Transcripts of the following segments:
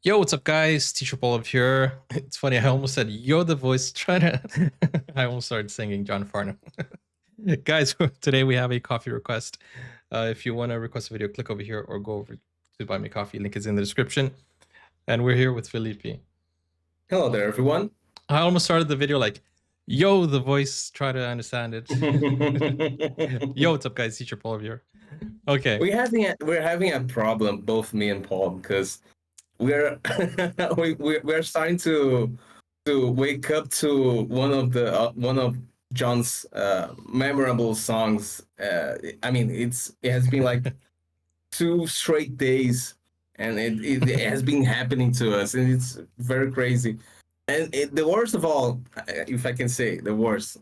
Yo, what's up, guys? Teacher Paul up here. It's funny, I almost said yo the voice. Try to. I almost started singing John Farnham. Guys, today we have a coffee request. If you want to request a video, click over here or go over to Buy Me Coffee. Link is in the description. And we're here with Felipe. Hello there, everyone. I almost started the video like, yo the voice. Try to understand it. Yo, what's up, guys? Teacher Paul up here. Okay. We're having a problem, both me and Paul, because we're we're starting to wake up to one of John's memorable songs. I mean, it has been like 2 straight days, and it has been happening to us, and it's very crazy. And the worst of all, if I can say the worst,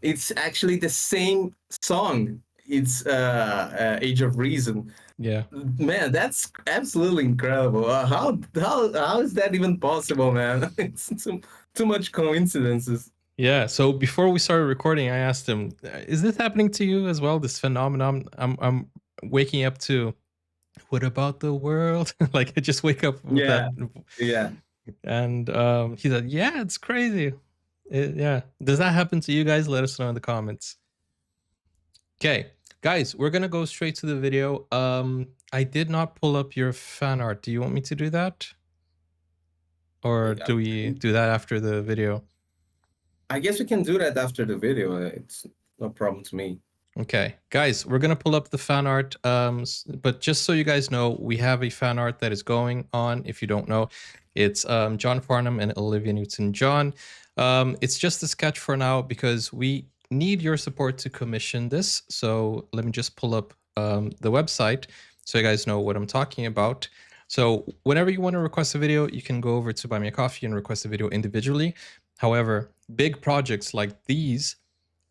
it's actually the same song. It's Age of Reason. Yeah. Man, that's absolutely incredible. How is that even possible, man? It's too much coincidences. Yeah. So before we started recording, I asked him, "Is this happening to you as well? This phenomenon? I'm waking up to. What about the world? Like I just wake up with Yeah. that." Yeah. And he said, "Yeah, it's crazy. Yeah. Does that happen to you guys? Let us know in the comments." Okay, guys, we're gonna go straight to the video. I did not pull up your fan art. Do you want me to do that, or do we do that after the video? I guess we can do that after the video. It's no problem to me. Okay, guys, we're gonna pull up the fan art. But just so you guys know, we have a fan art that is going on. If you don't know, it's John Farnham and Olivia Newton-John. It's just a sketch for now because we need your support to commission this. So let me just pull up the website so you guys know what I'm talking about. So whenever you want to request a video, you can go over to Buy Me a Coffee and request a video individually. However, big projects like these,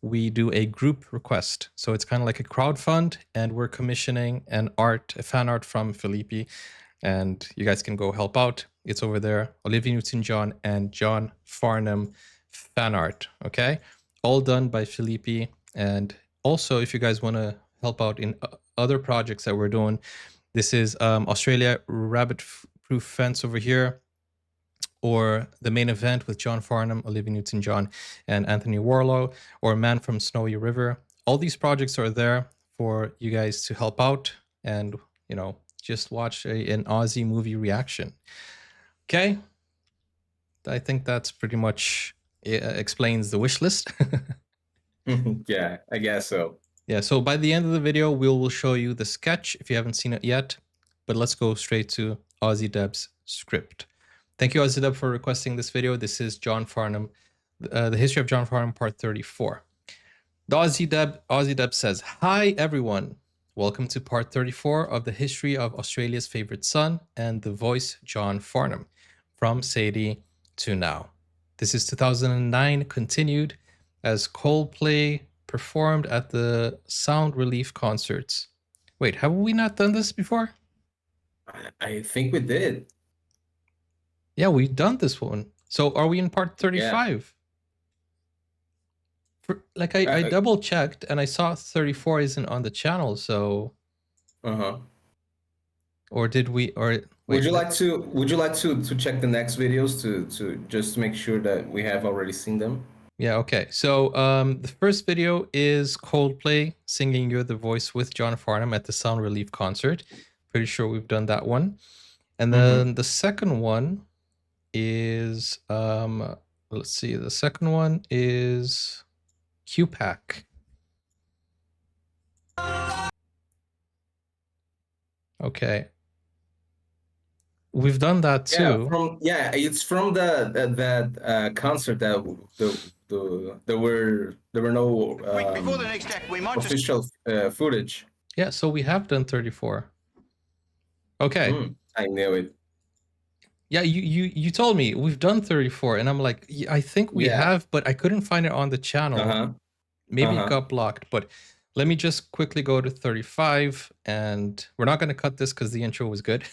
we do a group request. So it's kind of like a crowdfund, and we're commissioning a fan art from Felipe, and you guys can go help out. It's over there, Olivia Newton-John and John Farnham fan art, okay? All done by Felipe. And also, if you guys want to help out in other projects that we're doing, this is Australia Rabbit Proof Fence over here, or the main event with John Farnham, Olivia Newton-John, and Anthony Warlow, or Man from Snowy River. All these projects are there for you guys to help out and, you know, just watch an Aussie movie reaction. Okay? I think that's pretty much explains the wish list. Yeah, I guess so. Yeah, so by the end of the video, we will show you the sketch if you haven't seen it yet. But let's go straight to Aussie Deb's script. Thank you, Aussie Deb, for requesting this video. This is John Farnham, the history of John Farnham, part 34. The Aussie Deb says, "Hi, everyone. Welcome to part 34 of the history of Australia's favorite son and the voice John Farnham, from Sadie to now. This is 2009 continued as Coldplay performed at the Sound Relief concerts." Wait, have we not done this before? I think we did. Yeah, we've done this one. So are we in part 35? Yeah. I double checked and I saw 34 isn't on the channel, so or did we, or wait, would you like to check the next videos to just make sure that we have already seen them? Yeah, okay. So the first video is Coldplay singing You're the Voice with John Farnham at the Sound Relief concert. Pretty sure we've done that one. And then the second one is let's see, the second one is QPAC. Okay, we've done that too. It's from that concert that there were no before the next act, we might official footage. Yeah, so we have done 34. Okay. I knew it. Yeah, you told me we've done 34, and I'm like, yeah, I think we have, but I couldn't find it on the channel. Maybe it got blocked, but let me just quickly go to 35, and we're not going to cut this because the intro was good.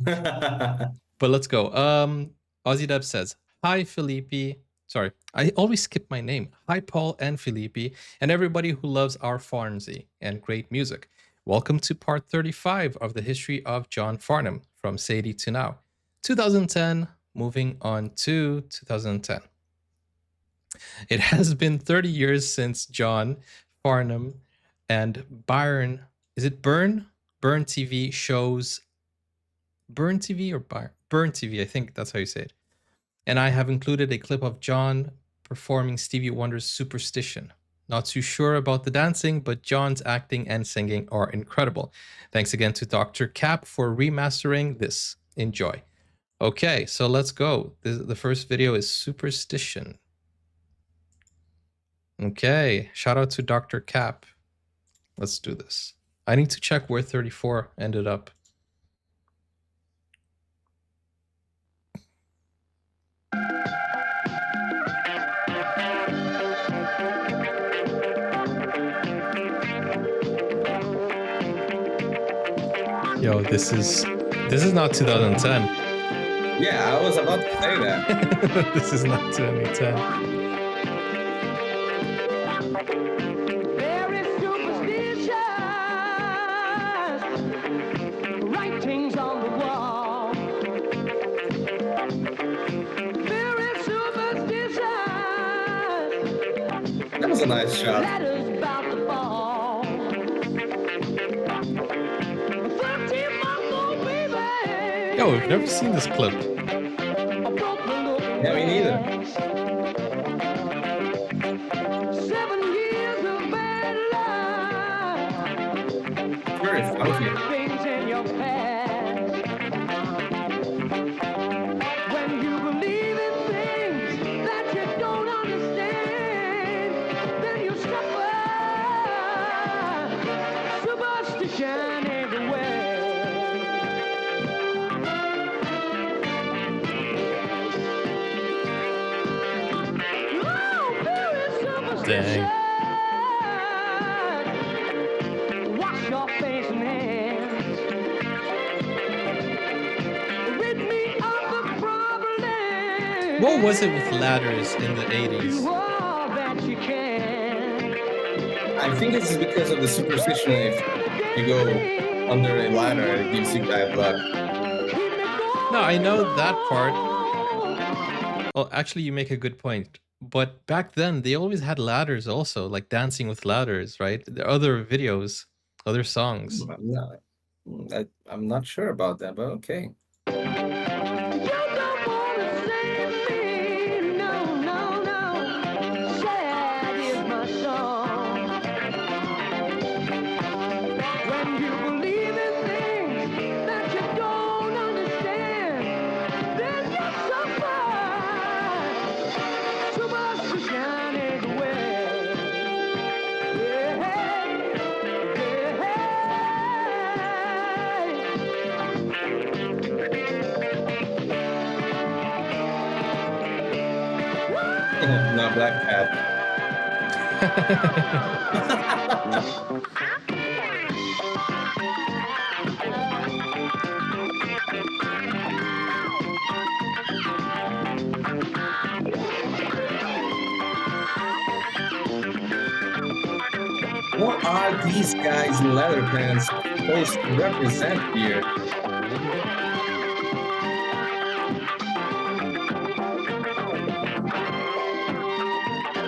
But let's go. Aussie Deb says, "Hi, Felipe." Sorry, I always skip my name. "Hi, Paul and Felipe, and everybody who loves our Farnsy and great music. Welcome to part 35 of the history of John Farnham from Sadie to now. 2010, moving on to 2010. It has been 30 years since John Farnham and Byron, is it Burn? Burn TV shows, Burn TV or Burn TV, I think that's how you say it. And I have included a clip of John performing Stevie Wonder's Superstition. Not too sure about the dancing, but John's acting and singing are incredible. Thanks again to Dr. Cap for remastering this. Enjoy. Okay, so let's go. The first video is Superstition. Okay, shout out to Dr. Cap. Let's do this. I need to check where 34 ended up. Yo, this is not 2010. Yeah, I was about to say that. This is not 2010. Very superstitious, writings on the wall. Very superstitious, That was a nice shot. letters about the ball. 13-month-old baby. Yo, we've never seen this clip. Yeah, me neither. 7 years of bad luck. Very funky. Things in your past. When you believe in things that you don't understand, then you suffer. Superstition everywhere. Oh, very superstition. Wash your face and hands. Rid me of the problem. What was it with ladders in the 80s? You all that you can. I think it's because of the superstition. If you go under a ladder, it gives you bad luck. No, I know that part. Well, actually, you make a good point. But back then, they always had ladders also, like dancing with ladders, right? There are other videos, other songs. I'm not sure about that, but okay. You don't wanna save me. No, no, no. Sad is my song. When you believe in things that you don't understand, then you suffer. Superstition everywhere. Yeah, No, Black Cat. What are these guys in leather pants supposed to represent here?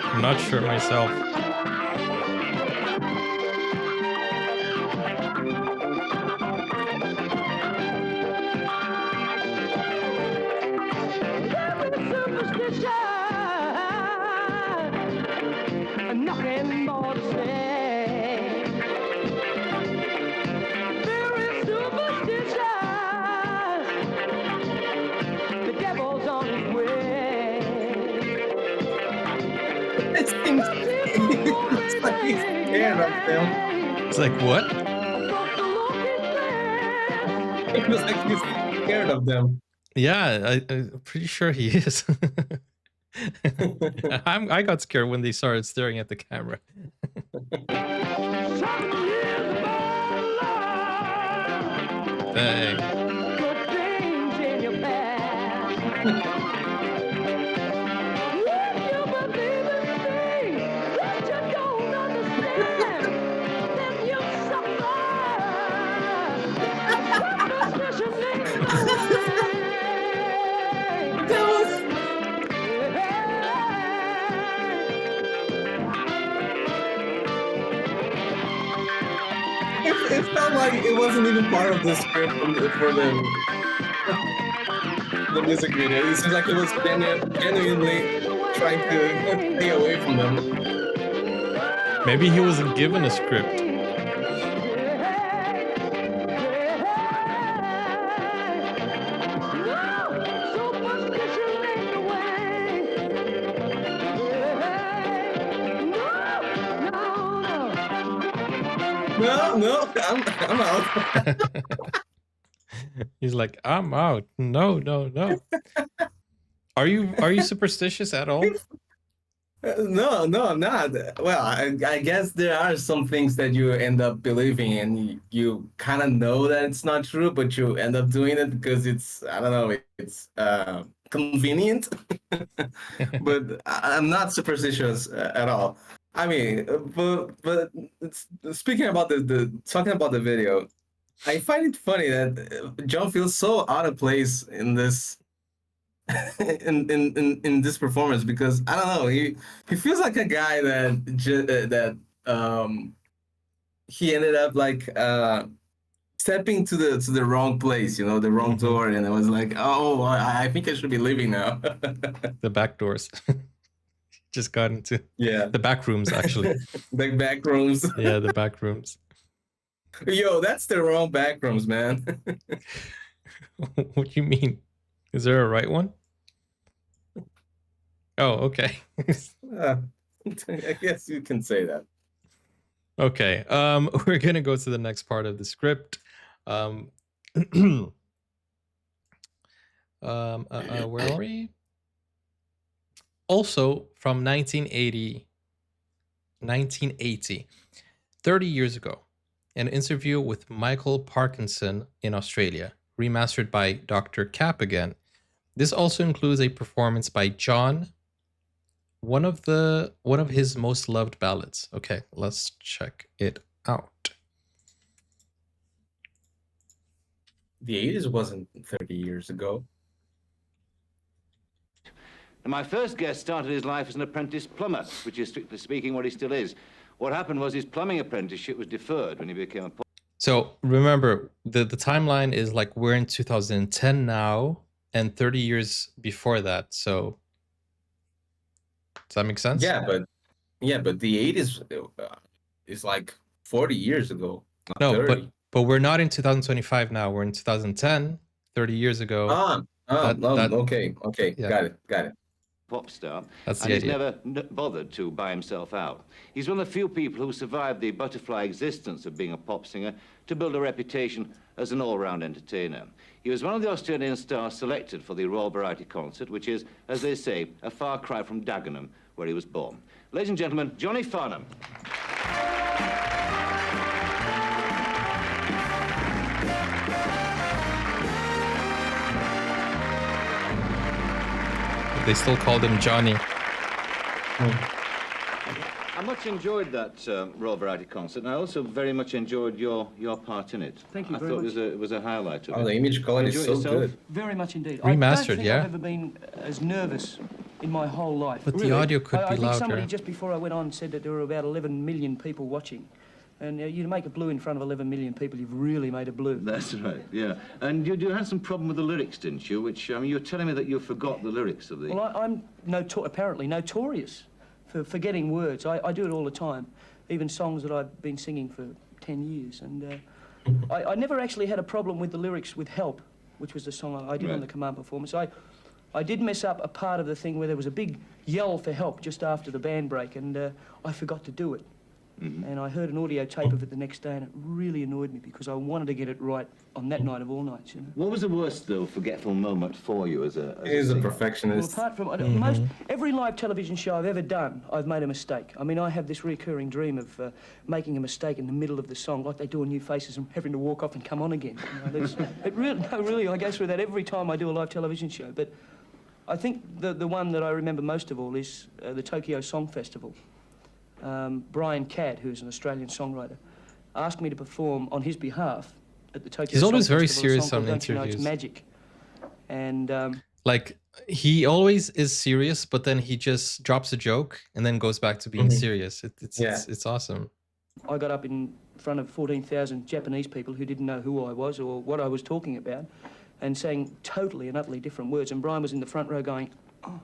I'm not sure myself. Nothing more to say. Very superstitious. The devil's on his way. It seems it's like he's scared of them. It's like, what? It was like he's scared of them. Yeah, I'm pretty sure he is. I got scared when they started staring at the camera. Dang. Good things in your past. If you believe in things that you don't understand, then you suffer. like it wasn't even part of the script for the music video. It seems like it was genuinely trying to stay away from them. Maybe he wasn't given a script. No, I'm out. He's like, I'm out. No. Are you superstitious at all? No, I'm not. Well, I guess there are some things that you end up believing and you kind of know that it's not true, but you end up doing it because it's, I don't know, it's convenient. But I'm not superstitious at all. I mean, but speaking about talking about the video, I find it funny that John feels so out of place in this in this performance because I don't know, he feels like a guy that he ended up like stepping to the wrong place, you know, the wrong door, and it was like, oh, I think I should be leaving now. The back doors. Just got into the back rooms, actually. The back rooms. Yeah, the back rooms. Yo, that's the wrong back rooms, man. What do you mean? Is there a right one? Oh, okay. I guess you can say that. Okay. We're gonna go to the next part of the script. Where are we? Also, from 1980, 30 years ago, an interview with Michael Parkinson in Australia, remastered by Dr. Cap again. This also includes a performance by John, one of his most loved ballads. Okay, let's check it out. The 80s wasn't 30 years ago. And my first guest started his life as an apprentice plumber, which is strictly speaking what he still is. What happened was his plumbing apprenticeship was deferred when he became a... So remember, the timeline is like we're in 2010 now and 30 years before that. So does that make sense? Yeah, but the 80s is like 40 years ago. Not No, 30. but we're not in 2025 now. We're in 2010, 30 years ago. Okay. Yeah. Got it. pop star, That's and the he's idea. never bothered to buy himself out. He's one of the few people who survived the butterfly existence of being a pop singer to build a reputation as an all-round entertainer. He was one of the Australian stars selected for the Royal Variety Concert, which is, as they say, a far cry from Dagenham, where he was born. Ladies and gentlemen, Johnny Farnham. They still called him Johnny. I much enjoyed that Royal Variety Concert, and I also very much enjoyed your part in it. Thank you I very thought much. it was a highlight of Oh, it. the image quality is Enjoy so it yourself? good. Very much indeed. Remastered, I don't think yeah? I've ever been as nervous in my whole life. But Really. the audio could I be think louder. somebody just before I went on said that there were about 11 million people watching. And you make a blue in front of 11 million people, you've really made a blue. That's right, yeah. And you had some problem with the lyrics, didn't you? Which, I mean, you were telling me that you forgot the lyrics of the... Well, I'm apparently notorious for forgetting words. I do it all the time, even songs that I've been singing for 10 years. And I never actually had a problem with the lyrics with Help, which was the song I did on the Command performance. I did mess up a part of the thing where there was a big yell for help just after the band break, and I forgot to do it. Mm-hmm. And I heard an audio tape of it the next day, and it really annoyed me because I wanted to get it right on that night of all nights, you know. What was the worst, though, forgetful moment for you as a He is a singer? Well, perfectionist. apart from every live television show I've ever done, I've made a mistake. I mean, I have this recurring dream of making a mistake in the middle of the song, like they do on New Faces, and having to walk off and come on again. You know, really, I go through that every time I do a live television show. But I think the one that I remember most of all is the Tokyo Song Festival. Brian Cadd, who's an Australian songwriter, asked me to perform on his behalf at the Tokyo He's Song always very Festival, a serious song on called Don't You Know interviews. It's Magic. And Like, he always is serious, but then he just drops a joke and then goes back to being serious. It's awesome. I got up in front of 14,000 Japanese people who didn't know who I was or what I was talking about, and sang totally and utterly different words. And Brian was in the front row going, oh.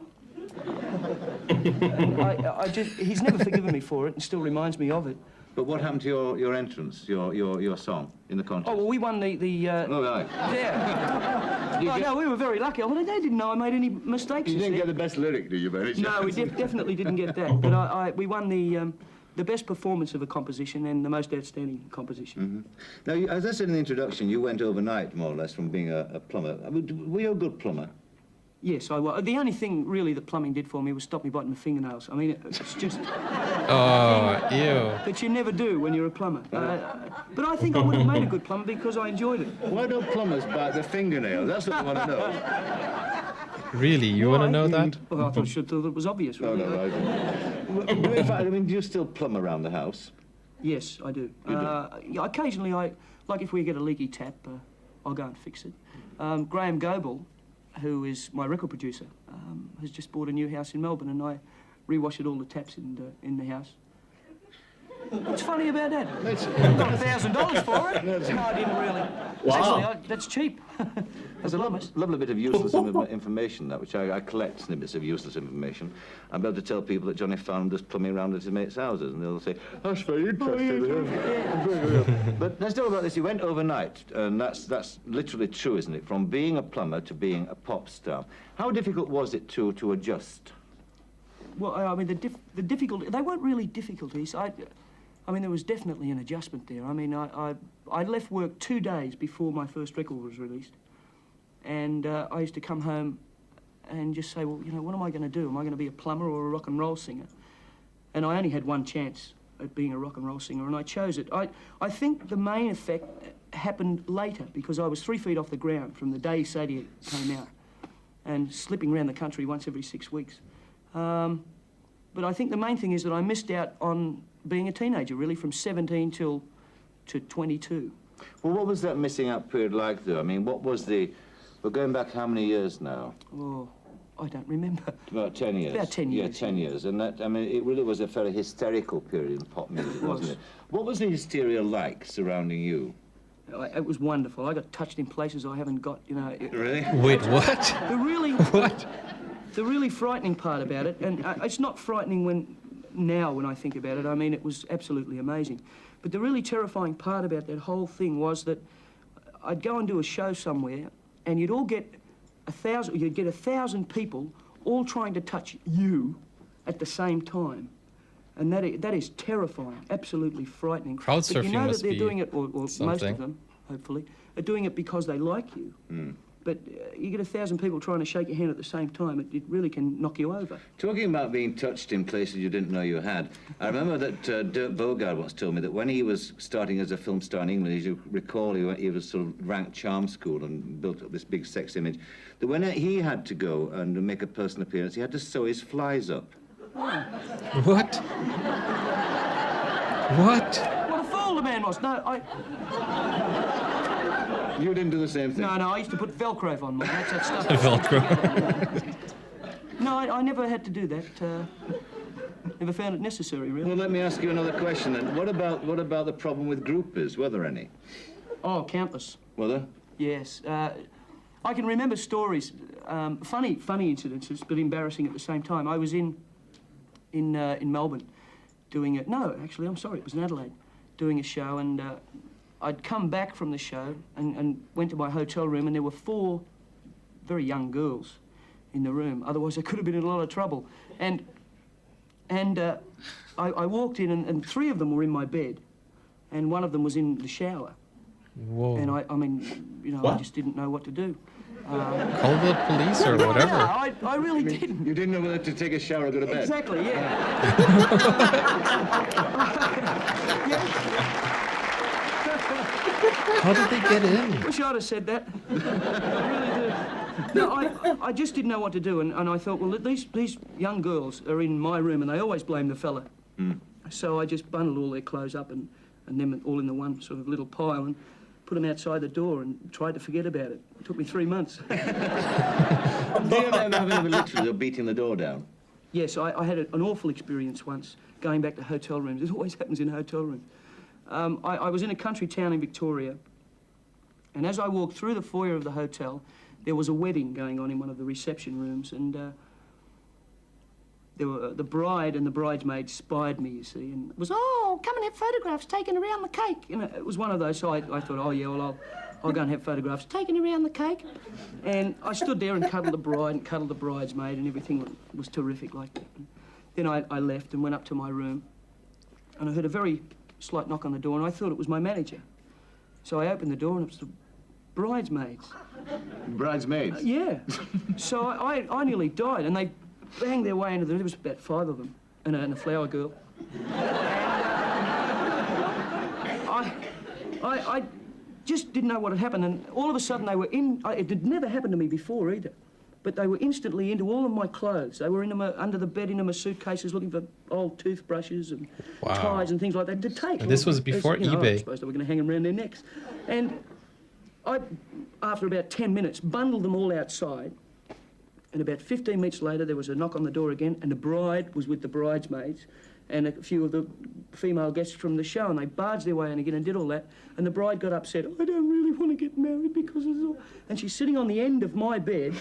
And he's never forgiven me for it and still reminds me of it. But what happened to your entrance, your song in the contest? Oh, well, we won the Oh, right. Yeah. Oh, no, we were very lucky. I mean, they didn't know I made any mistakes. You didn't get the best lyric, did you, Barry? No, we definitely didn't get that. But we won the best performance of a composition and the most outstanding composition. Mm-hmm. Now, as I said in the introduction, you went overnight, more or less, from being a plumber. I mean, were you a good plumber? Yes, I was. The only thing, really, that plumbing did for me was stop me biting my fingernails. I mean, it's just... Oh, ew. That you never do when you're a plumber. But I think I would have made a good plumber because I enjoyed it. Why don't plumbers bite their fingernails? That's what I want to know. Really? You want to know that? Well, I thought it was obvious, really. No, I don't. In fact, I mean, do you still plumb around the house? Yes, I do. Yeah, occasionally, like if we get a leaky tap, I'll go and fix it. Graham Goebel, who is my record producer, has just bought a new house in Melbourne, and I rewashed all the taps in the house. What's funny about that? I got $1,000 for it. No, I didn't really. Wow. Actually, that's cheap. There's a lovely bit of useless information, that, which I collect snippets of useless information. I'm able to tell people that Johnny Farnham does plumbing around at his mates' houses, and they'll say, that's very interesting. But let's talk about this. You went overnight, and that's literally true, isn't it? From being a plumber to being a pop star. How difficult was it to adjust? Well, I mean, the difficulty, they weren't really difficulties. I mean, there was definitely an adjustment there. I mean, I left work 2 days before my first record was released. And I used to come home and just say, well, you know, what am I going to do? Am I going to be a plumber or a rock and roll singer? And I only had one chance at being a rock and roll singer, and I chose it. I think the main effect happened later, because I was 3 feet off the ground from the day Sadie came out and slipping around the country once every 6 weeks. But I think the main thing is that I missed out on being a teenager, really, from 17 to 22. Well, what was that missing out period like, though? I mean, what was the... We're going back how many years now? Oh, I don't remember. About 10 years. About 10 years. Yeah, 10 years. And that, I mean, it really was a fairly hysterical period in pop music, wasn't it? What was the hysteria like surrounding you? It was wonderful. I got touched in places I haven't got, you know... Really? Wait, what? What? The really frightening part about it, and it's not frightening when I think about it, I mean, it was absolutely amazing. But the really terrifying part about that whole thing was that I'd go and do a show somewhere, and you'd all get 1,000 people all trying to touch you at the same time. And that is terrifying, absolutely frightening. Crowd surfing but you know must that they're be doing it, or most something. of them, hopefully, are doing it because they like you. But you get 1,000 people trying to shake your hand at the same time, it really can knock you over. Talking about being touched in places you didn't know you had, I remember that Dirk Bogarde once told me that when he was starting as a film star in England, as you recall, he was sort of ranked charm school and built up this big sex image, that when he had to go and make a personal appearance, he had to sew his flies up. What? What? What a fool the man was. No, You didn't do the same thing? No, I used to put Velcro on mine. That's that stuff. Velcro. No, I never had to do that. Never found it necessary, really. Well, let me ask you another question then. What about the problem with groupies? Were there any? Oh, countless. Were there? Yes. I can remember stories, funny incidences, but embarrassing at the same time. I was in Melbourne doing it. No, actually, I'm sorry, it was in Adelaide, doing a show, and I'd come back from the show and went to my hotel room, and there were 4 very young girls in the room. Otherwise, I could have been in a lot of trouble. And I walked in, and 3 of them were in my bed, and one of them was in the shower. Whoa. And I mean, you know, I just didn't know what to do. Call the police or whatever. No, I really didn't. You didn't know whether to take a shower or go to bed? Exactly, yeah. How did they get in? Wish I'd have said that. I really do. No, I just didn't know what to do, and I thought, well, these young girls are in my room, and they always blame the fella. So I just bundled all their clothes up and them all in the one sort of little pile and put them outside the door and tried to forget about it. It took me 3 months. Do you ever have literally of beating the door down? Yes, I had an awful experience once going back to hotel rooms. It always happens in hotel rooms. I was in a country town in Victoria, and as I walked through the foyer of the hotel, there was a wedding going on in one of the reception rooms, and the bride and the bridesmaid spied me, you see, and it was, oh, come and have photographs taken around the cake. You know, it was one of those, so I thought, oh, yeah, well, I'll go and have photographs taken around the cake. And I stood there and cuddled the bride and cuddled the bridesmaid, and everything was terrific like that. And then I left and went up to my room, and I heard a very slight knock on the door, and I thought it was my manager. So I opened the door, and it was the bridesmaids. Bridesmaids? Yeah. So I nearly died, and they banged their way into the room. There was about 5 of them, and a flower girl. I just didn't know what had happened, and all of a sudden they were in. It had never happened to me before either, but they were instantly into all of my clothes. They were under the bed, into my suitcases, looking for old toothbrushes and ties and things like that to take. And this was before eBay. I suppose they were going to hang them around their necks, and I, after about 10 minutes, bundled them all outside. And about 15 minutes later, there was a knock on the door again, and the bride was with the bridesmaids and a few of the female guests from the show, and they barged their way in again and did all that. And the bride got upset. I don't really want to get married because of all... And she's sitting on the end of my bed,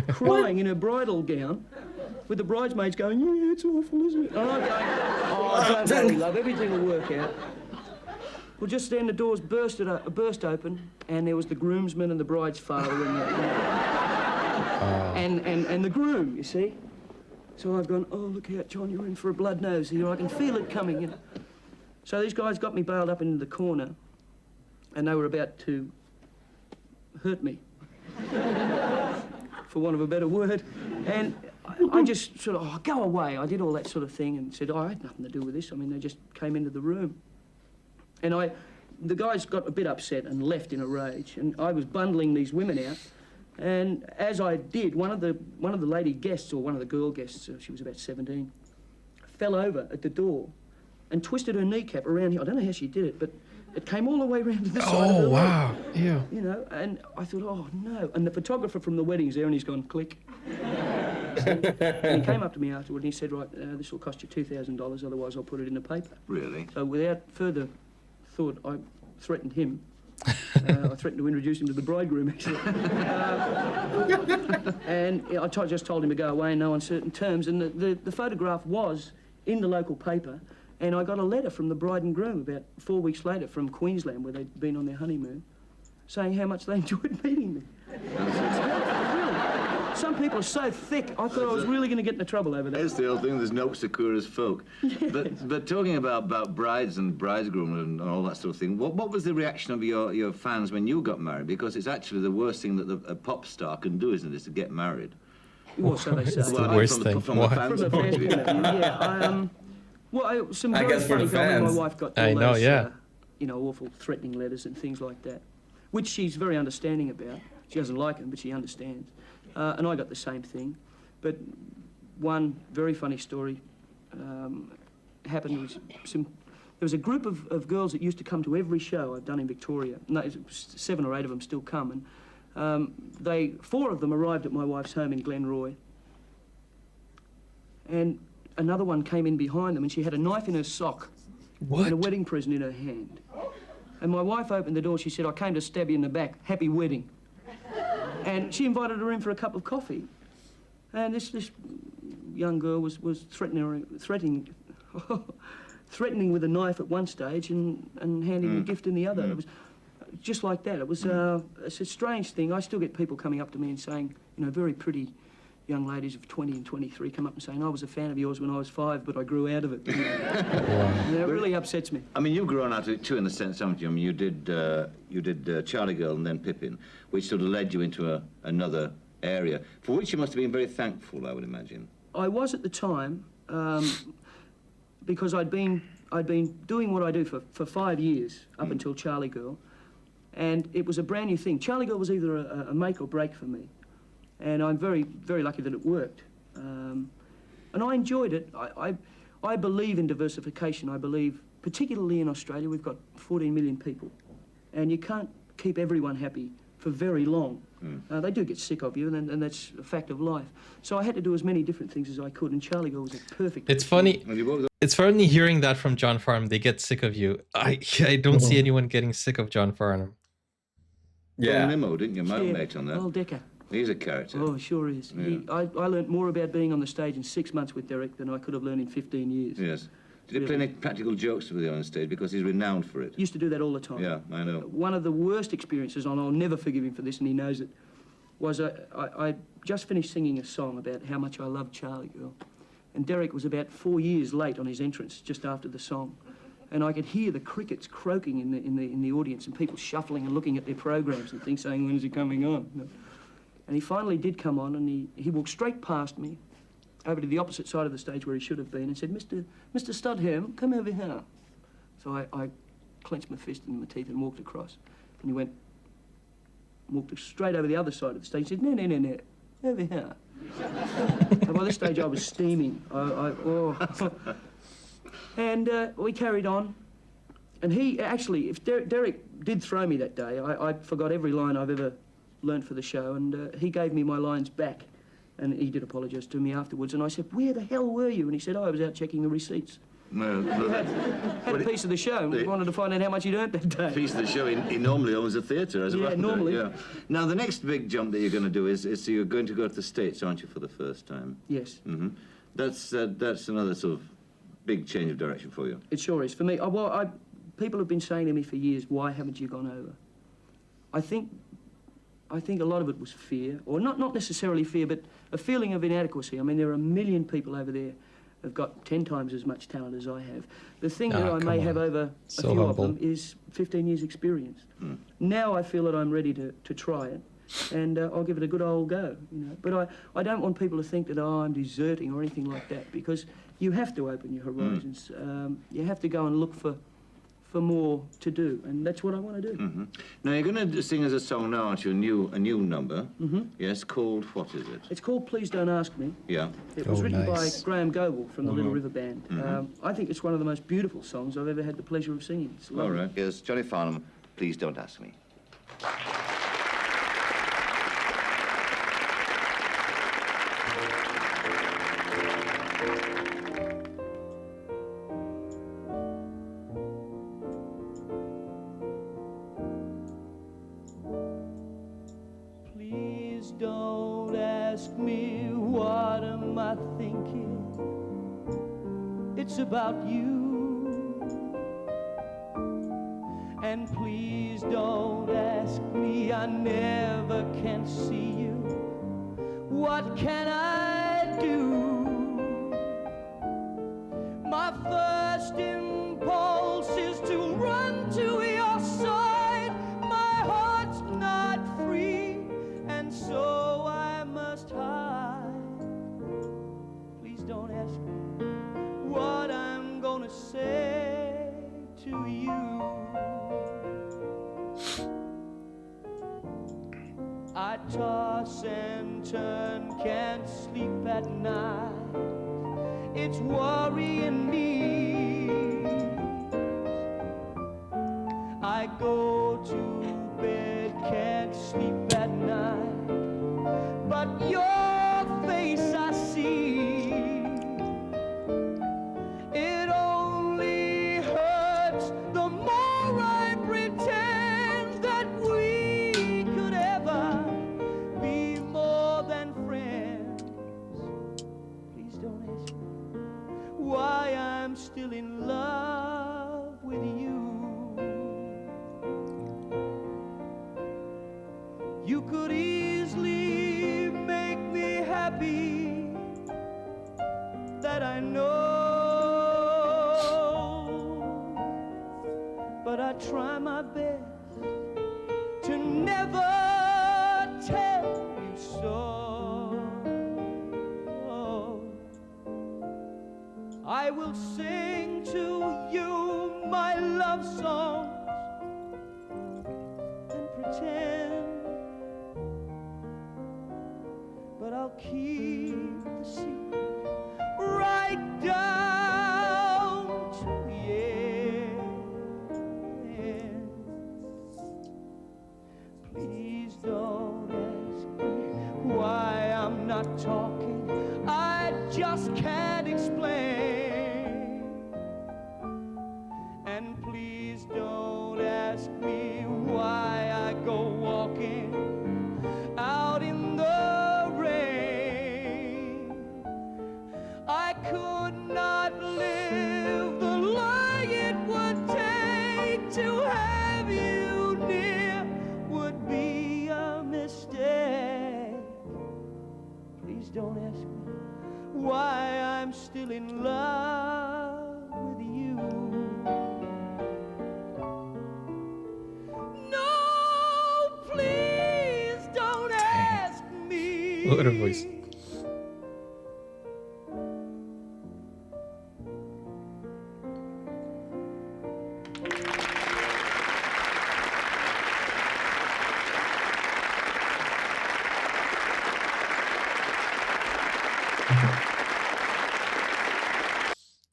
crying in her bridal gown, with the bridesmaids going, yeah, it's awful, isn't it? And I'm going, oh, don't worry, love, everything will work out. Well, just then the doors burst open, and there was the groomsman and the bride's father and the groom, you see. So I've gone, oh, look out, John, you're in for a blood nose here. I can feel it coming, you know. So these guys got me bailed up into the corner, and they were about to hurt me, for want of a better word. And I just sort of, oh, go away. I did all that sort of thing and said, oh, I had nothing to do with this. I mean, they just came into the room. And the guys got a bit upset and left in a rage, and I was bundling these women out. And as I did, one of the lady guests, or one of the girl guests, she was about 17, fell over at the door and twisted her kneecap around here. I don't know how she did it, but it came all the way around to the side of her Oh, wow. leg. Yeah. You know, and I thought, oh, no. And the photographer from the wedding's there, and he's gone, click. And he came up to me afterward, and he said, right, this will cost you $2,000, otherwise I'll put it in the paper. Really? So without further thought, I threatened him. I threatened to introduce him to the bridegroom, actually. And I just told him to go away in no uncertain terms. And the photograph was in the local paper, and I got a letter from the bride and groom about 4 weeks later from Queensland, where they'd been on their honeymoon, saying how much they enjoyed meeting me. Some people are so thick, I thought I was really going to get into trouble over that. It's the old thing, there's no Sakura's folk. But talking about brides and bridegroom and all that sort of thing, what was the reaction of your fans when you got married? Because it's actually the worst thing that a pop star can do, isn't it, is to get married. Well, so they say. It's the worst thing. From the fans' From the point of fans' view. point of view, yeah. Well, some very guess for funny the comments. My fans. wife got I all know, those, yeah. awful threatening letters and things like that, which she's very understanding about. She doesn't like them, but she understands. And I got the same thing. But one very funny story happened. There was a group of girls that used to come to every show I've done in Victoria. No, 7 or 8 of them still come. And 4 of them arrived at my wife's home in Glenroy. And another one came in behind them, and she had a knife in her sock and a wedding present in her hand. And my wife opened the door. She said, I came to stab you in the back. Happy wedding. And she invited her in for a cup of coffee. And this young girl was threatening with a knife at one stage and handing a gift in the other. It was just like that. It was it's a strange thing. I still get people coming up to me and saying, very pretty young ladies of 20 and 23 come up and saying, I was a fan of yours when I was 5, but I grew out of it. And it really upsets me. I mean, you've grown out of it too, in the sense, haven't you? I mean, you did Charlie Girl and then Pippin, which sort of led you into another area, for which you must have been very thankful, I would imagine. I was at the time, because I'd been doing what I do for 5 years, up until Charlie Girl, and it was a brand new thing. Charlie Girl was either a make or break for me. And I'm very, very lucky that it worked. And I enjoyed it. I believe in diversification. I believe, particularly in Australia, we've got 14 million people. And you can't keep everyone happy for very long. They do get sick of you, and that's a fact of life. So I had to do as many different things as I could, and Charlie Girl was a perfect... It's funny. It's funny hearing that from John Farnham. They get sick of you. I don't see anyone getting sick of John Farnham. Yeah. Nemo, didn't you? My mate on that. Old Decker. He's a character. Oh, sure is. Yeah. I learnt more about being on the stage in 6 months with Derek than I could have learned in 15 years. Yes. Did he play any practical jokes with you on stage? Because he's renowned for it. Used to do that all the time. Yeah, I know. One of the worst experiences, and I'll never forgive him for this, and he knows it, was I just finished singing a song about how much I loved Charlie Girl. And Derek was about 4 years late on his entrance, just after the song. And I could hear the crickets croaking in the audience and people shuffling and looking at their programs and things saying, when is he coming on? And he finally did come on, and he walked straight past me over to the opposite side of the stage where he should have been and said, Mr. Studham, come over here. So I clenched my fist in my teeth and walked across. And he walked straight over the other side of the stage. He said, no, over here. And by this stage I was steaming. And we carried on. And he actually, if Derek did throw me that day, I forgot every line I've ever learnt for the show, and he gave me my lines back. And he did apologise to me afterwards, and I said, where the hell were you? And he said, I was out checking the receipts. No, He had a piece of the show, and we wanted to find out how much he'd earned that day. Piece of the show. He normally owns a theatre, as well. Yeah, normally. Yeah. Now, the next big jump that you're going to do is so you're going to go to the States, aren't you, for the first time? Yes. Mm-hmm. That's another sort of big change of direction for you. It sure is. For me, people have been saying to me for years, why haven't you gone over? I think a lot of it was fear, or not necessarily fear, but a feeling of inadequacy. I mean, there are a million people over there who've got 10 times as much talent as I have. The thing that I may have over a few of them is 15 years experience. Now I feel that I'm ready to try it, and I'll give it a good old go, you know. But I don't want people to think that, I'm deserting or anything like that, because you have to open your horizons. You have to go and look for more to do, and that's what I want to do. Mm-hmm. Now, you're going to sing us a song now, aren't you? A new number. Mm-hmm. Yes, called, what is it? It's called Please Don't Ask Me. Yeah. It was written nice. by Graham Goble from the Little River Band. I think it's one of the most beautiful songs I've ever had the pleasure of singing. It's All lovely. right. Here's Johnny Farnham, Please Don't Ask Me. Please don't ask me what am I thinking. It's about you. And please don't ask me, I never can see you. What can I do? My first impulse is to run to your side. My heart's not free, and so I must hide. Please don't ask me what I'm gonna say to you. I toss and turn, can't sleep at night. It's worrying me. I go to bed, can't sleep at night. But your face I see. It only hurts the more I pretend that we could ever be more than friends. Please don't ask me why I'm still in love with you. You could easily make me happy, that I know. But I try my best to never tell you so. I will sing to you my love songs and pretend, but I'll keep the secret right down to the end. Please not talking, I just can't explain. And please don't ask me why I go walking out in the rain. I could not live the life it would take to have you near, would be a mistake. Please don't ask me why I'm still in love with you. No, please don't ask me. What a voice.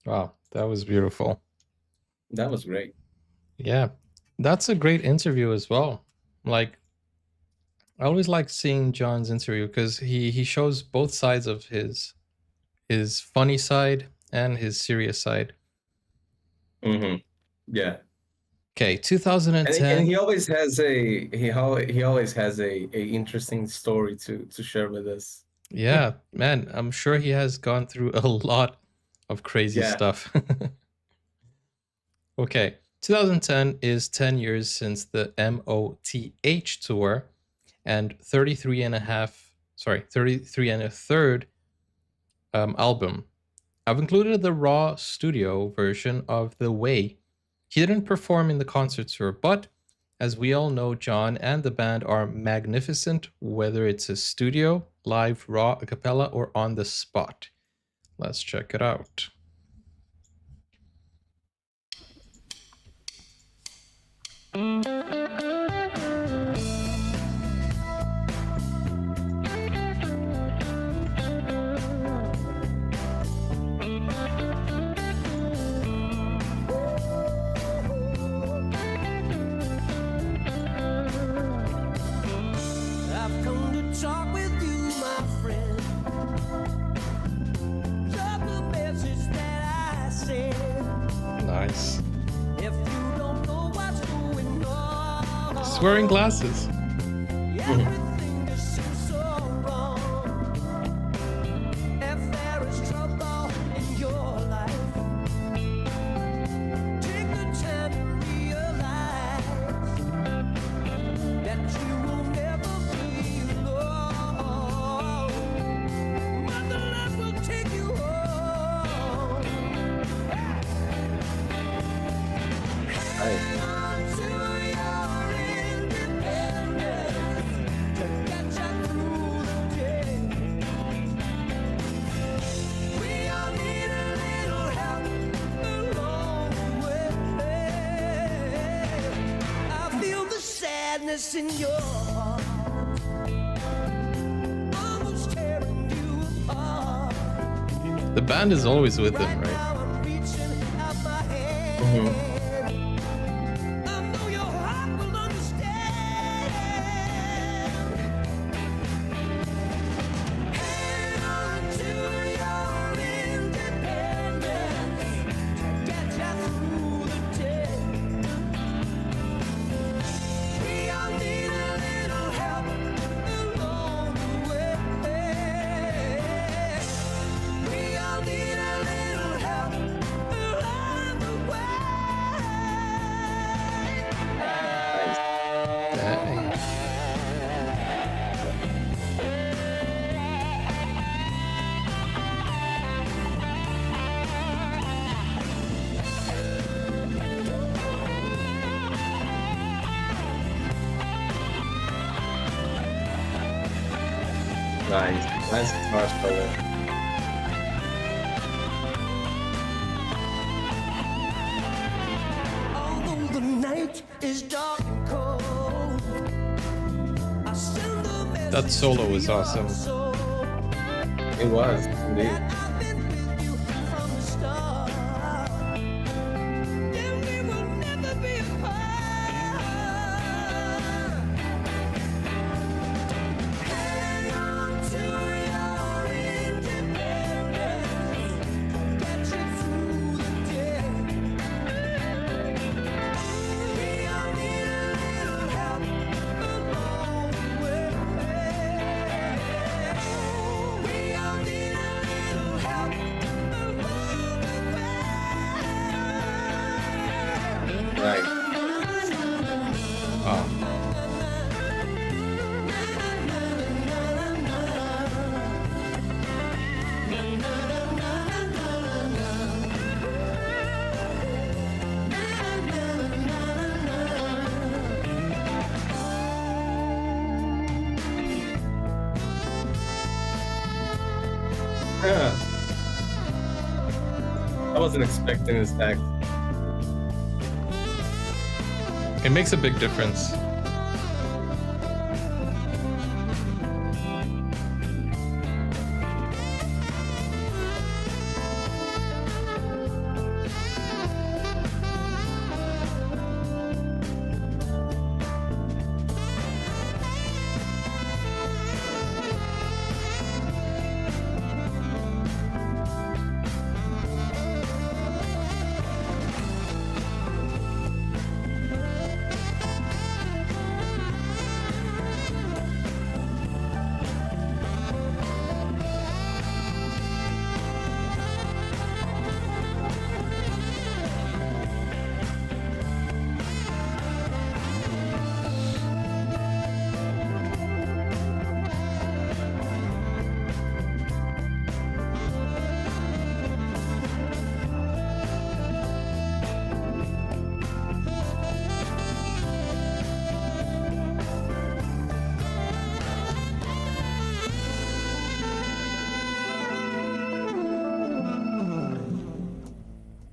Wow, that was beautiful. That was great. Yeah, that's a great interview as well. Like, I always like seeing John's interview because he shows both sides of his funny side and his serious side. Mm-hmm. Yeah. Okay, And 2010. he always has he always has a interesting story to share with us. Yeah, man, I'm sure he has gone through a lot of crazy Yeah. stuff. Okay, 2010 is 10 years since the MOTH tour and 33 and a third album. I've included the raw studio version of The Way. He didn't perform in the concert tour, but as we all know, John and the band are magnificent, whether it's a studio, live, raw, a cappella, or on the spot. Let's check it out. I've come to talk with you, my friend. Love the message that I send. Nice. If you don't know what's going on, He's wearing glasses. everything just seems so wrong. If there is trouble in your life, take the time to realize that you will never be alone. Mother love will take you home. Hang on to your independence to get you through the day. We all need a little help along the way. I feel the sadness in your heart, almost tearing you apart. The band is always with him, right? Now I'm reaching out my hand. I know your heart will understand. Hang on to your independence to get you through the day. We all need a little help along the way. We all need a little help along the way. Dang. Nice guitar solo. Although the night is dark and cold, I send a message That solo to was your awesome. soul It was indeed. that I've been with you from the start. And we will never be apart. Hang on to your Yeah. I wasn't expecting this act. It makes a big difference.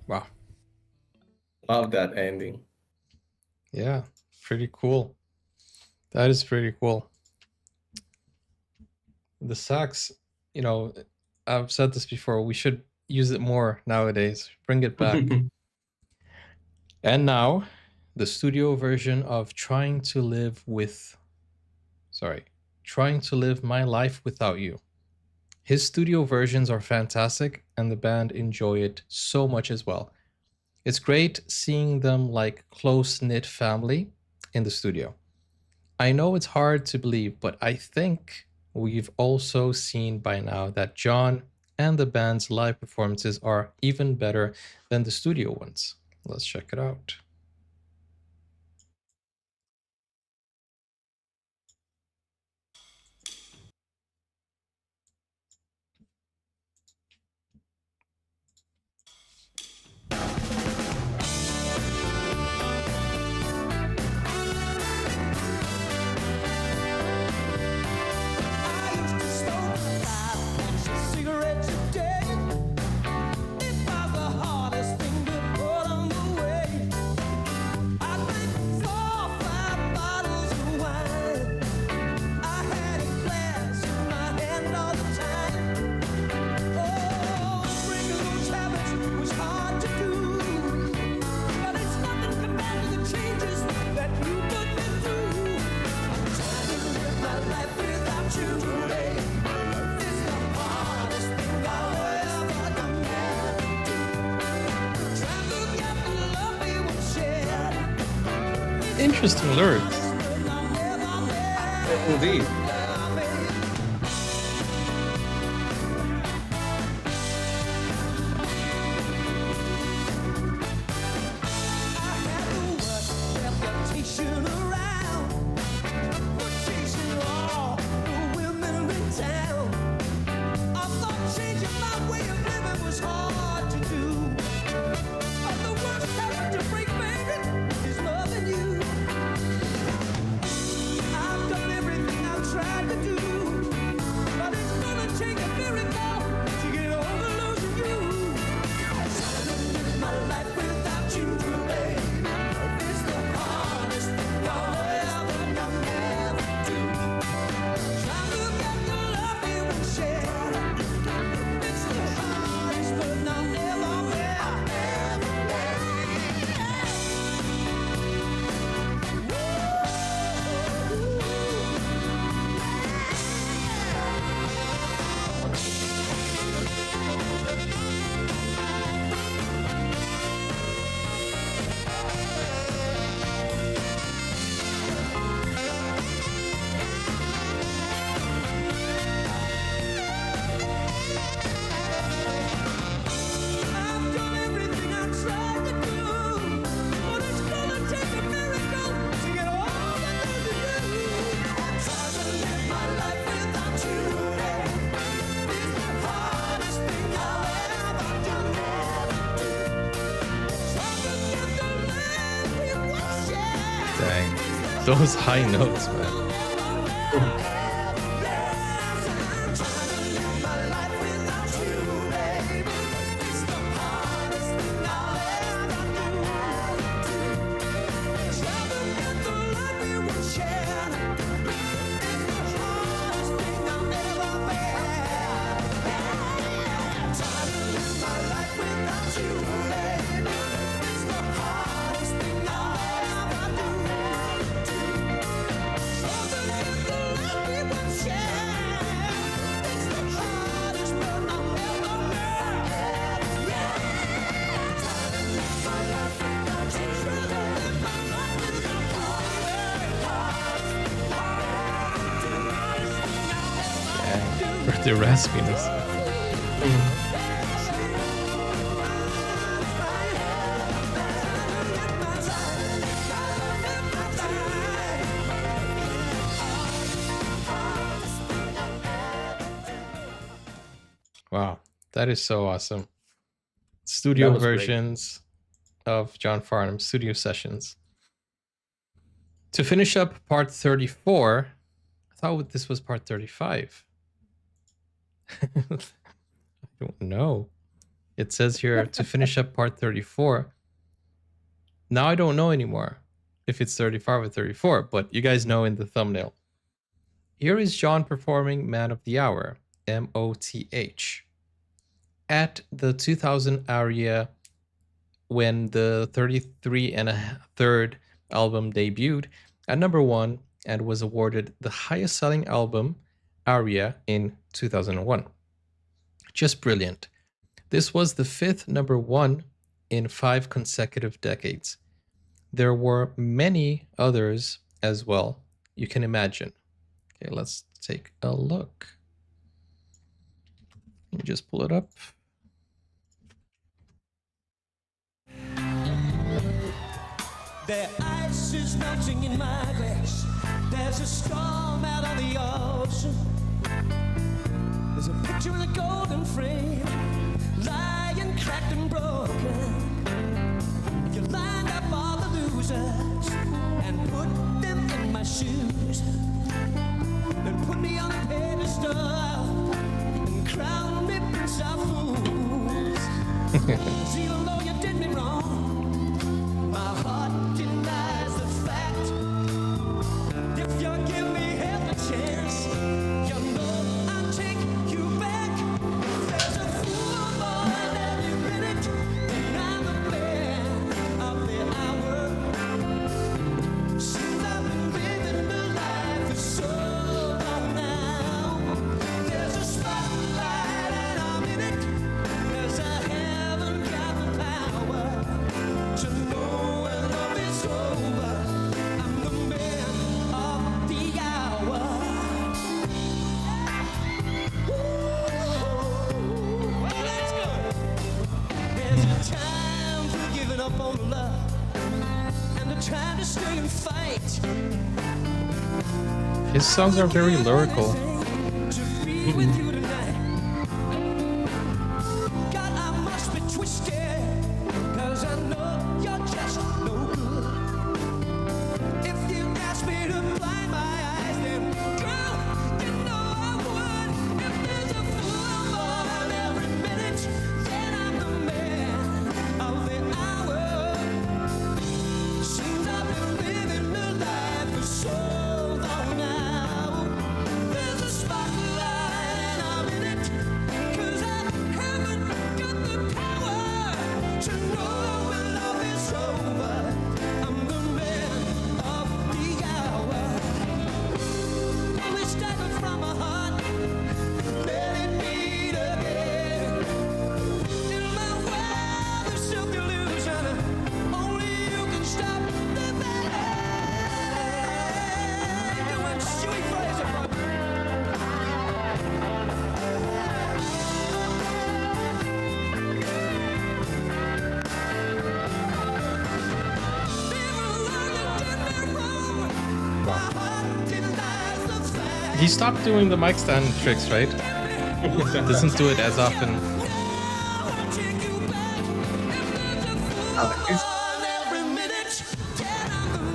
Wow. Love that ending. Yeah, pretty cool. That is pretty cool. The sax, you know, I've said this before, we should use it more nowadays. Bring it back. And now, the studio version of Trying to Live My Life Without You. His studio versions are fantastic, and the band enjoy it so much as well. It's great seeing them like close-knit family in the studio. I know it's hard to believe, but I think we've also seen by now that John and the band's live performances are even better than the studio ones. Let's check it out. I used to smoke 5 cigarettes a day. It was the hardest thing to put on the way. I drank 4 or 5 bottles of wine. I had a glass in my hand all the time. Oh, breaking those habits was hard to do, but it's nothing compared to the changes that you put me through. I'm trying to live my life without you today. It's the hardest thing I'll ever do. Trying to get the love we once shared. Interesting lyrics. Indeed. I had the worst reputation around for chasing all the women in town. I thought changing my way of living was hard to do, but the worst habit to break, baby, is loving you. I've done everything I've tried to do, but it's gonna take a miracle to get over losing you. Trying to live my life without you today. It's the hardest thing I'll ever do. Trying to get the love we once shared. It's the hardest, but I'll never I've done everything I tried to do, but it's gonna take a miracle to get over losing you. Trying to live my life without you today is the hardest thing I'll ever do. Trying to get the love we once shared. Dang. Those high notes, man. I'm trying to live my life without you. for the raspiness. Wow, that is so awesome. Studio That was great. versions of John Farnham, studio sessions. To finish up part 34, I thought this was part 35. I don't know. It says here to finish up part 34. Now I don't know anymore if it's 35 or 34, but you guys know in the thumbnail. Here is John performing Man of the Hour, MOTH. At the 2000 area, when the 33 1/3 album debuted at #1 and was awarded the highest selling album aria in 2001. Just brilliant. This was the 5th #1 in 5 consecutive decades. There were many others as well, you can imagine. Okay, let's take a look. Let me just pull it up. The ice is melting in my glass. There's a storm out on the ocean. There's a picture in a golden frame, lying cracked and broken. If you lined up all the losers and put them in my shoes, then put me on a pedestal and crown me prince of fools. 'Cause even though you did me wrong, my heart denies the fact. If you give me half a chance, you know I'll take you back. There's a fool on every minute, and I'm the man of the hour. Since I've been living the life for so long now, there's a spotlight and I'm in it, 'cause I haven't got the power to know when love is over. I'm the man of the hour. Ooh, well, that's good. There's a time for giving up on love and a time to stay and fight. His songs are very lyrical. To be with you tonight. God, I must be twisted, 'cause I know you're just no good. If you ask me to blind my eyes, then girl, you know I would. If there's a fool on every minute, then I'm the man of the hour. Seems I've been living the life for so long now. There's a spotlight and I'm in it, 'cause I haven't got the power to know when love is over. I'm the man of the hour. Always stepping from my heart, let it beat again. In my world of self-delusion, only you can stop the bad. Doing sweet phrasing. He stopped doing the mic stand tricks, right? Doesn't do it as often.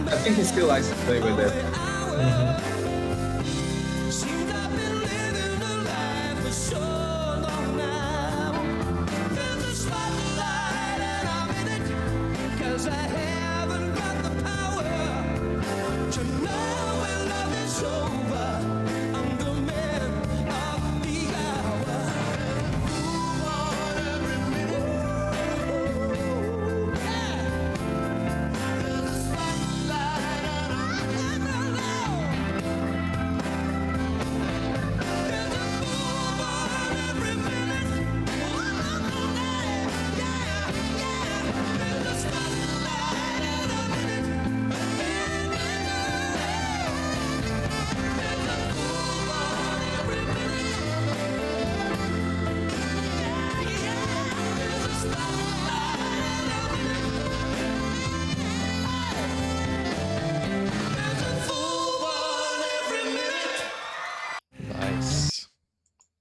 I think he still likes to play with it.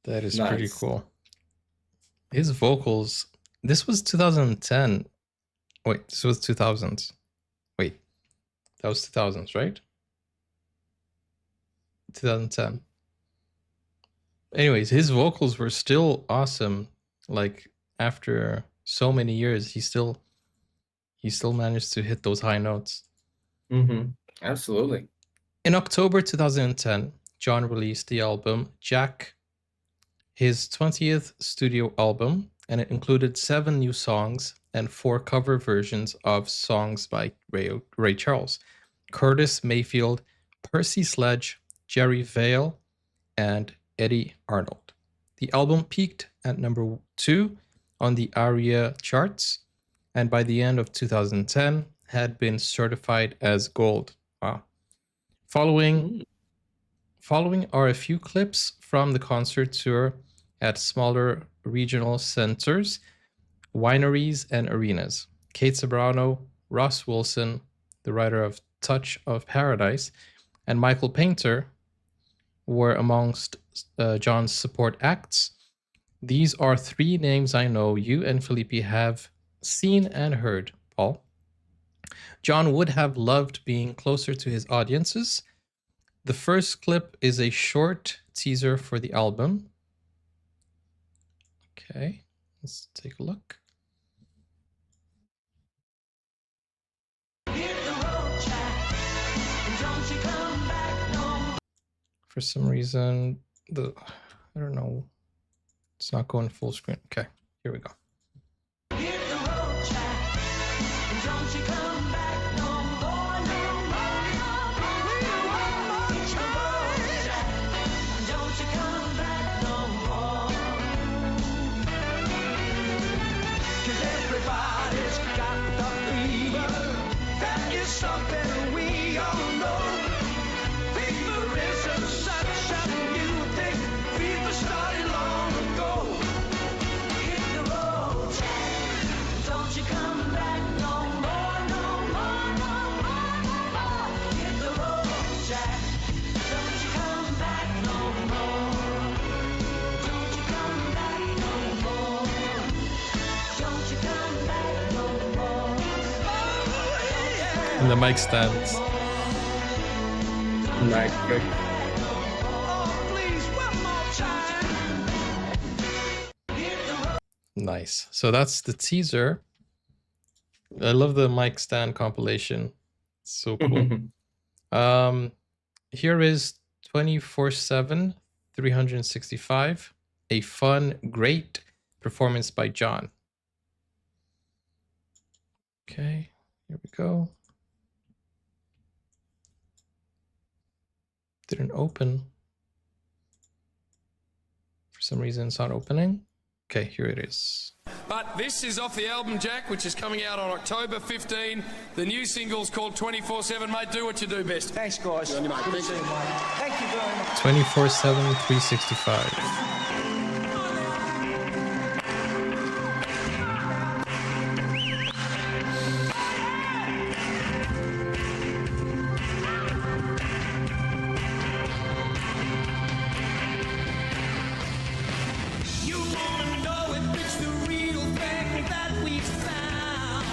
That is pretty Nice. cool. His vocals. This was 2010. Wait, this was 2000s. Wait, that was 2000s, right? 2010. Anyways, his vocals were still awesome. Like after so many years, he still managed to hit those high notes. Absolutely. In October 2010, John released the album Jack, his 20th studio album, and it included 7 new songs and 4 cover versions of songs by Ray Charles, Curtis Mayfield, Percy Sledge, Jerry Vale, and Eddie Arnold. The album peaked at number 2 on the ARIA charts, and by the end of 2010 had been certified as gold. Wow. Following are a few clips from the concert tour at smaller regional centers, wineries, and arenas. Kate Ceberano, Ross Wilson, the writer of Touch of Paradise, and Michael Painter were amongst John's support acts. These are 3 names I know you and Felipe have seen and heard, Paul. John would have loved being closer to his audiences. The first clip is a short teaser for the album. Okay, let's take a look. For some reason, I don't know, it's not going full screen. Okay, here we go. Something we all know. Fever isn't such a new thing. Fever started long ago. Hit the road, Jack. Don't you come back no more, no more, no more, no more. Hit the road, Jack. Don't you come back no more. Don't you come back no more. Don't you come back no more. And the mic stands. Nice. Nice. So that's the teaser. I love the mic stand compilation. It's so cool. Here is 24/7, 365, a fun, great performance by John. Okay, here we go. Didn't open. For some reason, it's not opening. Okay, here it is. But this is off the album Jack, which is coming out on October 15. The new single's called 24/7. Mate, do what you do best. Thanks, guys. Good to see you, mate. Thank you very much. 24/7, 365. You wanna know if it's the real thing that we found?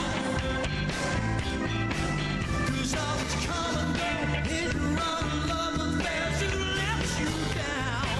'Cause all that's come and gone is run love affairs who let you down.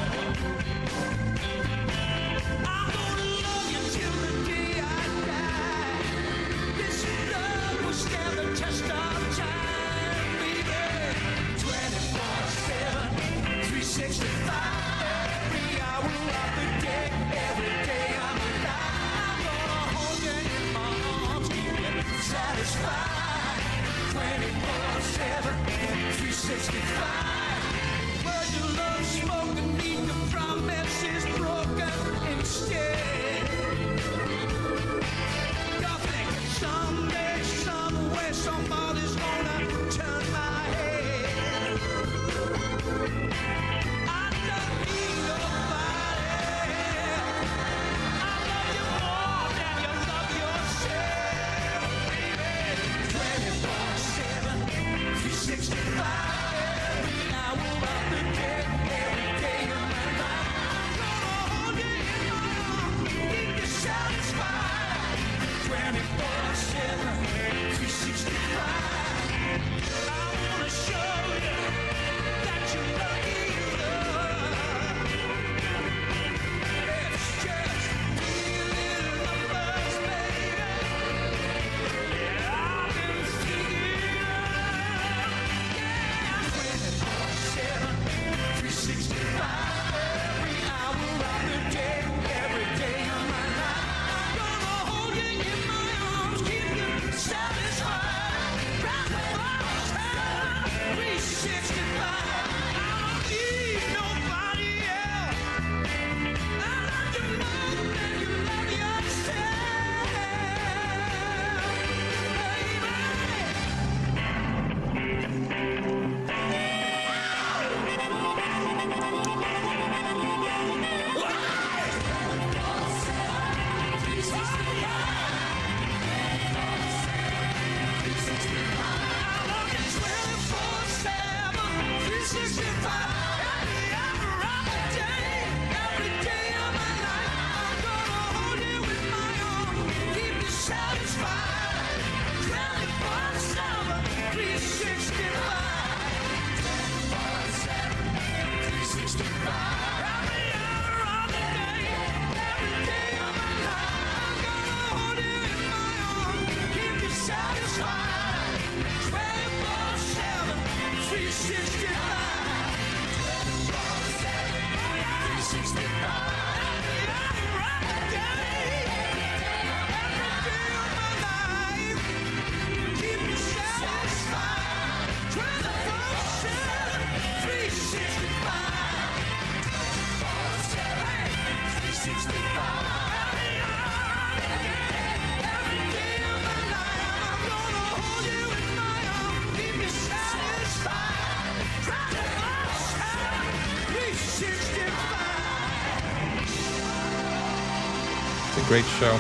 great show.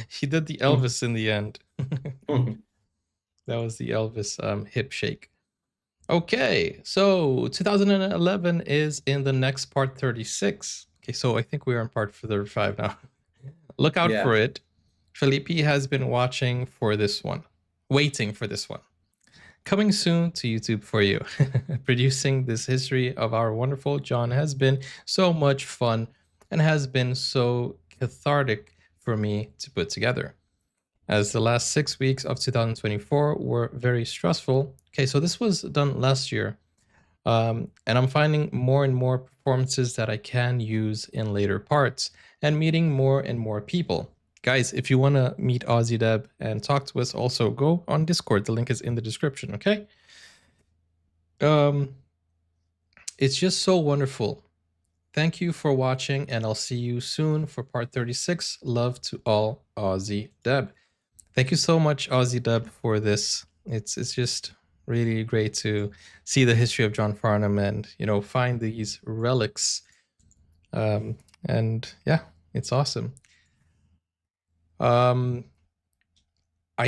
He did the Elvis in the end. That was the Elvis hip shake. Okay, so 2011 is in the next part 36. Okay, so I think we are in part 35 now. Look out Yeah. for it. Felipe has been watching for this one, waiting for this one. Coming soon to YouTube for you. Producing this history of our wonderful John has been so much fun and has been so cathartic for me to put together, as the last 6 weeks of 2024 were very stressful. Okay, so this was done last year, and I'm finding more and more performances that I can use in later parts and meeting more and more people. Guys, if you want to meet Ozzy Deb and talk to us, also go on Discord. The link is in the description, okay? It's just so wonderful. Thank you for watching, and I'll see you soon for part 36. Love to all, Ozzy Deb. Thank you so much, Ozzy Deb, for this. It's just really great to see the history of John Farnham and, you know, find these relics. And yeah, it's awesome. I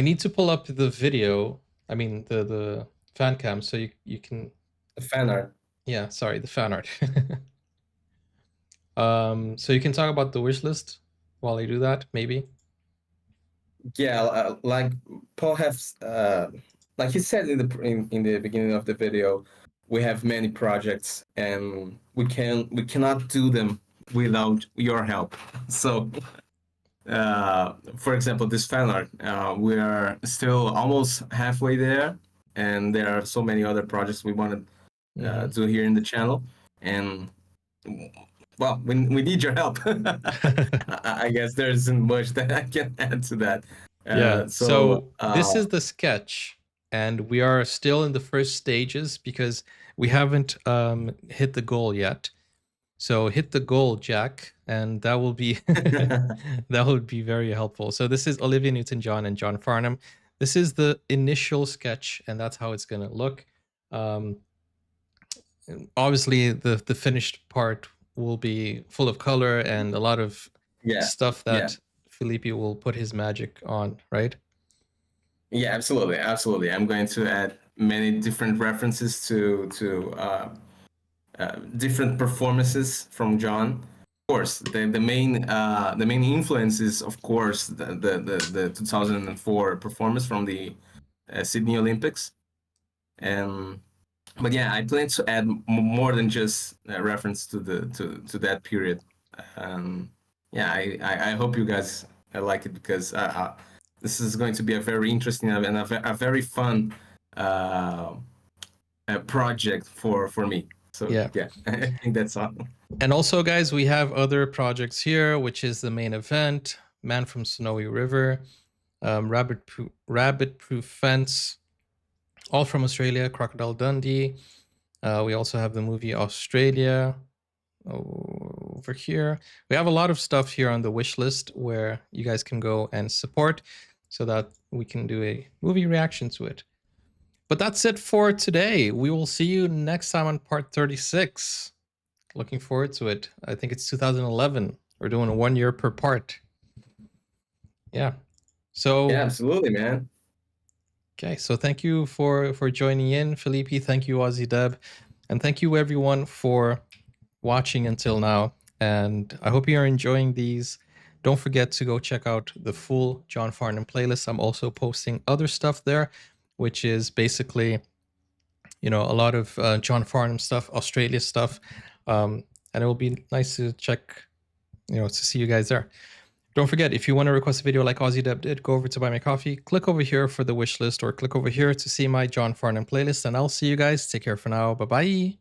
need to pull up the video. I mean, the fan cam, so you can. The fan art. Yeah, sorry, the fan art. So you can talk about the wish list while I do that, maybe. Yeah, like Paul has, like he said in the beginning of the video, we have many projects and we cannot do them without your help. So, for example, this fan art, we are still almost halfway there, and there are so many other projects we want to do here in the channel, and well, we need your help. I guess there isn't much that I can add to that. Yeah. So this is the sketch, and we are still in the first stages because we haven't hit the goal yet. So hit the goal, Jack, and that will be that would be very helpful. So this is Olivia Newton-John and John Farnham. This is the initial sketch, and that's how it's gonna look. Obviously, the finished part will be full of color and a lot of stuff that Felipe will put his magic on, right? Yeah, absolutely. I'm going to add many different references to different performances from John. Of course, the main influence is, of course, the 2004 performance from the Sydney Olympics, but yeah, I plan to add more than just a reference to that period. Yeah, I hope you guys like it, because this is going to be a very interesting and a very fun project for me. So yeah, I think that's all. And also, guys, we have other projects here, which is the main event, Man from Snowy River, Rabbit Proof Fence, all from Australia, Crocodile Dundee. We also have the movie Australia over here. We have a lot of stuff here on the wish list where you guys can go and support so that we can do a movie reaction to it. But that's it for today. We will see you next time on part 36. Looking forward to it. I think it's 2011. We're doing 1 year per part. Yeah. So yeah, absolutely, man. Okay, so thank you for joining in, Felipe. Thank you, Ozzy Deb, and thank you everyone for watching until now. And I hope you are enjoying these. Don't forget to go check out the full John Farnham playlist. I'm also posting other stuff there, which is basically, you know, a lot of John Farnham stuff, Australia stuff, and it will be nice to check, you know, to see you guys there. Don't forget, if you want to request a video like Ozzy Deb did, go over to Buy My Coffee, click over here for the wish list, or click over here to see my John Farnham playlist, and I'll see you guys. Take care for now. Bye-bye.